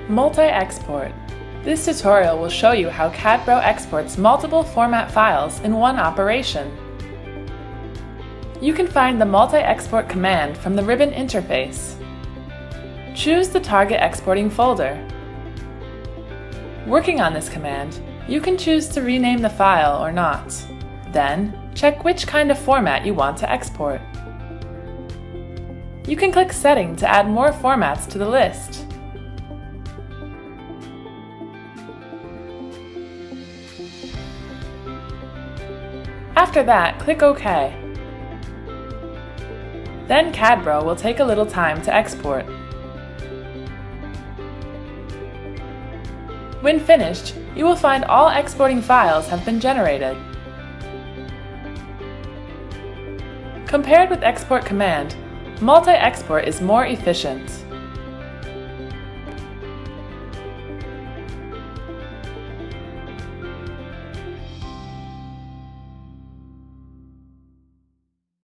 Multi-export. This tutorial will show you how CADbro exports multiple format files in one operation. You can find the multi-export command from the ribbon interface. Choose the target exporting folder. Working on this command, you can choose to rename the file or not. Then, check which kind of format you want to export. You can click Setting to add more formats to the list. After that, click OK. Then CADbro will take a little time to export. When finished, you will find all exporting files have been generated. Compared with export command, multi-export is more efficient.